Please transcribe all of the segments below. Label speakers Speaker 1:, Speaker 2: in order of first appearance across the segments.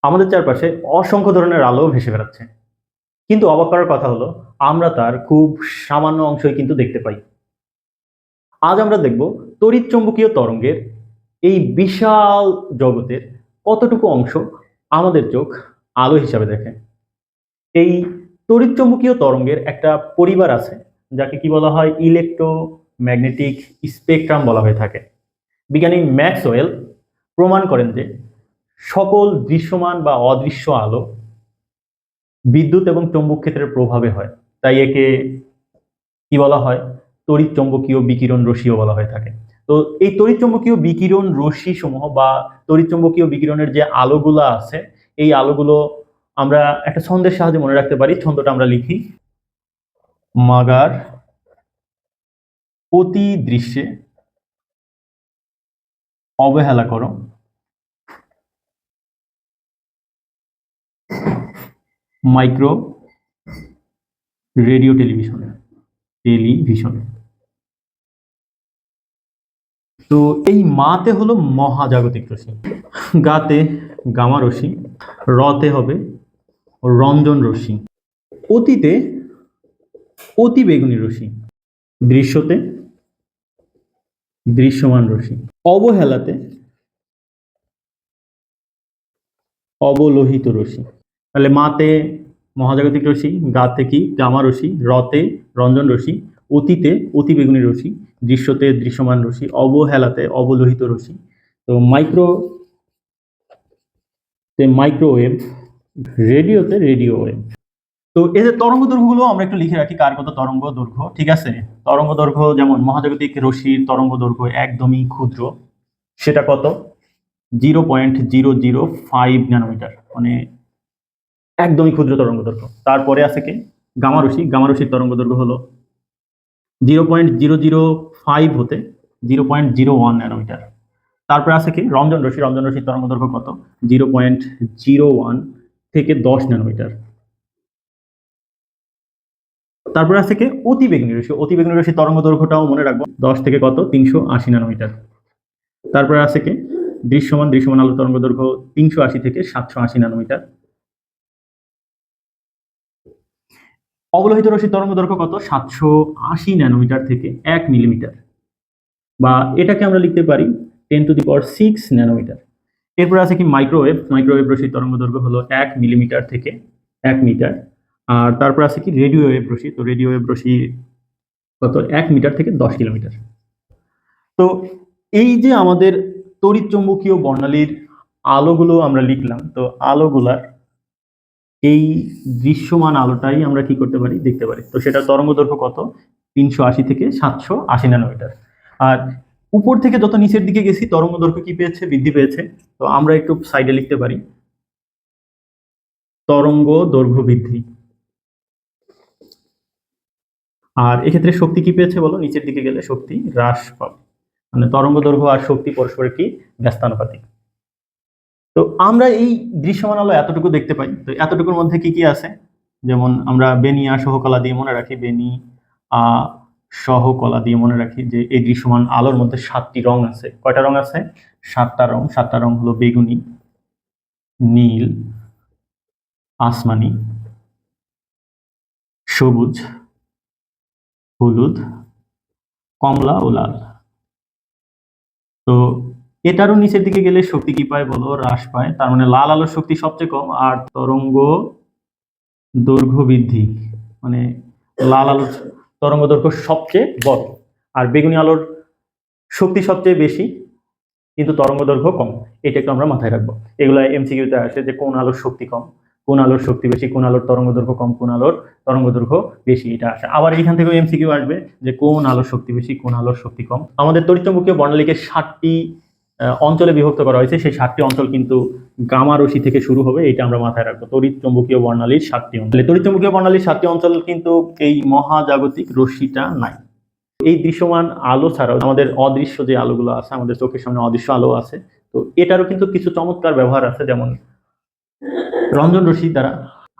Speaker 1: আমাদের চারপাশে অসংখ্য ধরনের আলো ভেসে বেড়াচ্ছে, কিন্তু অবাক করার কথা হলো আমরা তার খুব সামান্য অংশই কিন্তু দেখতে পাই। আজ আমরা দেখব তড়িৎ চৌম্বকীয় তরঙ্গের এই বিশাল জগতের কতটুকু অংশ আমাদের চোখ আলো হিসাবে দেখে। এই তড়িৎ চৌম্বকীয় তরঙ্গের একটা পরিবার আছে, যাকে কি বলা হয় ইলেকট্রোম্যাগনেটিক স্পেকট্রাম বলা হয়ে থাকে। বিজ্ঞানী ম্যাক্সওয়েল প্রমাণ করেন যে সকল দৃশ্যমান বা অদৃশ্য আলো বিদ্যুৎ এবং চৌম্বক ক্ষেত্রের প্রভাবে হয়। তাই একে কি বলা হয়, তড়িৎ চৌম্বকীয় বিকিরণ রশ্মিও বলা হয়ে থাকে। তো এই তড়িৎ চৌম্বকীয় বিকিরণ রশ্মি সমূহ বা তড়িৎ চৌম্বকীয় বিকিরণের যে আলোগুলো আছে, এই আলোগুলো আমরা একটা ছন্দের সাহায্যে মনে রাখতে পারি। ছন্দটা আমরা লিখি, মাগার অতি দৃশ্যে অবহেলা করো, মাইক্রো রেডিও টেলিভিশনে। তো এই মাতে হলো মহাজাগতিক রশ্মি, গাতে গামা রশ্মি, রতে হবে রঞ্জন রশ্মি, অতিতে অতি বেগুনি রশ্মি, দৃশ্যতে দৃশ্যমান রশ্মি, অবহেলাতে অবলোহিত রশ্মি। তাহলে মাতে মহাজাগতিক রশ্মি, গাতে কি গামা রশ্মি, রতে রঞ্জন রশ্মি, অতিতে অতি বেগুনি রশ্মি, দৃশ্যতে দৃশ্যমান রশ্মি, অবহেলাতে অবলোহিত রশ্মি। তো মাইক্রোওয়েভ, রেডিওতে রেডিও ওয়েভ। তো এই যে তরঙ্গ দৈর্ঘ্যগুলো আমরা একটু লিখে রাখি, কার কত তরঙ্গ দৈর্ঘ্য। ঠিক আছে, তরঙ্গ দৈর্ঘ্য যেমন মহাজাগতিক রশ্মির তরঙ্গ দৈর্ঘ্য একদমই ক্ষুদ্র, সেটা কত 0.005 ন্যানোমিটার, মানে একদমই ক্ষুদ্র তরঙ্গ দৈর্ঘ্য। তারপরে আছে কি গামা রশ্মির তরঙ্গ দৈর্ঘ্য হলো 0.005 হতে 0.01 ন্যানোমিটার। তারপরে আছে কি রঞ্জন রশ্মির তরঙ্গ দৈর্ঘ্য কত 0.01 থেকে 10 ন্যানোমিটার। তারপরে আছে কি অতি বেগুনি রশ্মির তরঙ্গ দৈর্ঘ্যটাও মনে রাখবো 10 থেকে কত 380 ন্যানোমিটার। তারপরে আছে কি দৃশ্যমান আলোর তরঙ্গ দৈর্ঘ্য 380 থেকে 780 ন্যানোমিটার। অবলোহিত রশ্মির তরঙ্গ দৈর্ঘ্য কত 780 ন্যানোমিটার থেকে 1 মিলিমিটার, বা এটাকে আমরা লিখতে পারি 10⁶ ন্যানোমিটার। এরপর আছে কি মাইক্রোওয়েভ রশ্মির তরঙ্গ দৈর্ঘ্য হলো 1 মিলিমিটার থেকে 1 মিটার। আর তারপর আছে কি রেডিও ওয়েভ রশ্মি, তো রেডিও ওয়েভ রশ্মি কত 1 মিটার থেকে 10 কিলোমিটার। তো এই যে আমাদের তড়িৎ চৌম্বকীয় বর্ণালীর আলোগুলো আমরা লিখলাম, তো আলোগুলার এই দৃশ্যমান আলোটাই আমরা কি করতে পারি, দেখতে পারি। তো সেটা তরঙ্গ দৈর্ঘ্য কত 380 থেকে 780 ন্যানোমিটার। আর উপর থেকে যত নিচের দিকে গেছি তরঙ্গ দৈর্ঘ্য কি পেয়েছে, বৃদ্ধি পেয়েছে। তো আমরা একটু সাইডে লিখতে পারি তরঙ্গ দৈর্ঘ্য বৃদ্ধি। আর এক্ষেত্রে শক্তি কি পেয়েছে বলো, নিচের দিকে গেলে শক্তি হ্রাস পাবে, মানে তরঙ্গ দৈর্ঘ্য আর শক্তি পরস্পরের কি ব্যস্তানুপাতিক। তো আমরা এই দৃশ্যমান আলো এতটুকু দেখতে পাই। তো এতটুকুর মধ্যে কি কি আছে, যেমন আমরা বেনিয়া সহকলা দিয়ে মনে রাখি, সহকলা দিয়ে মনে রাখি যে এই দৃশ্যমান আলোর মধ্যে 7টি রং আছে। কয়টা রং আছে, 7টা রং। 7টা রং হলো বেগুনি, নীল, আসমানি, সবুজ, হলুদ, কমলা ও লাল। তো এটারও নিচের দিকে গেলে শক্তি কি পায় বলো, হ্রাস পায়। তার মানে লাল আলোর শক্তি সবচেয়ে কম, আর তরঙ্গ দৈর্ঘ্য বৃদ্ধি, মানে লাল আলোর তরঙ্গ দৈর্ঘ্য সবচেয়ে বড়, আর বেগুনি আলোর শক্তি সবচেয়ে বেশি কিন্তু তরঙ্গ দৈর্ঘ্য কম। এটা একটু আমরা মাথায় রাখবো। এগুলো এমসিকিউতে আসে যে কোন আলোর শক্তি কম, কোন আলোর শক্তি বেশি, কোন আলোর তরঙ্গ দৈর্ঘ্য কম, কোন আলোর তরঙ্গ দৈর্ঘ্য বেশি, এটা আসে। আবার এখান থেকেও এমসিকিউ আসবে যে কোন আলোর শক্তি বেশি, কোন আলোর শক্তি কম। আমাদের তড়িৎচুম্বকীয় বর্ণালীকে 7টি অঞ্চলে বিভক্ত করা হয়েছে। সেই 7টি অঞ্চল কিন্তু গামা রশ্মি থেকে শুরু হবে, এটা আমরা মাথায় রাখবো। তড়িৎচুম্বকীয় বর্ণালীর 7টি অঞ্চল, তড়িৎচুম্বকীয় বর্ণালীর 7টি অঞ্চল কিন্তু এই মহাজাগতিক রশ্মিটা নাই। এই দৃশ্যমান আলো ছাড়াও আমাদের অদৃশ্য যে আলোগুলো আছে, আমাদের চোখের সামনে অদৃশ্য আলো আছে। তো এটারও কিন্তু কিছু চমৎকার ব্যবহার আছে, যেমন রঞ্জন রশ্মি দ্বারা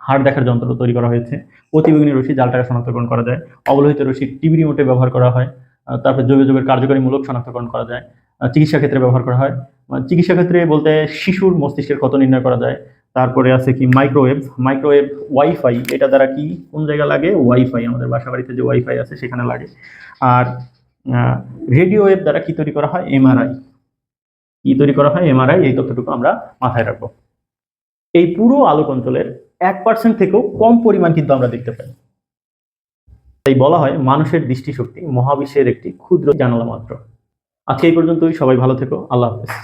Speaker 1: হাড় দেখার যন্ত্র তৈরি করা হয়েছে, অতিবেগুনি রশ্মি জালটাকে শনাক্তকরণ করা যায়, অবলোহিত রশ্মি টিভি রিমোটে ব্যবহার করা হয়, তারপর জৈবের কার্যকরী মূলক শনাক্তকরণ করা যায়, চিকিৎসা ক্ষেত্রে ব্যবহার করা হয়। চিকিৎসা ক্ষেত্রে বলতে শিশুর মস্তিষ্কের ক্ষত নির্ণয় করা যায়, তারপরে আছে কি মাইক্রোওয়েভ, মাইক্রোওয়েভ ওয়াইফাই, এটা দ্বারা কি কোন জায়গা লাগে? ওয়াইফাই, আমাদের বাসা বাড়িতে যে ওয়াইফাই আছে সেখানে লাগে। আর রেডিও ওয়েভ দ্বারা কি তৈরি করা হয়? এমআরআই। কি তৈরি করা হয়? এমআরআই। এই তথ্যটুকু আমরা মাথায় রাখবো। এই পুরো আলোক অঞ্চলের 1% থেকেও কম পরিমাণ কিন্তু আমরা দেখতে পাই। তাই বলা হয় মানুষের দৃষ্টিশক্তি মহাবিশ্বের একটি ক্ষুদ্র জানালা মাত্র। আজকে এই পর্যন্তই। সবাই ভালো থেকো। আল্লাহ হাফেজ।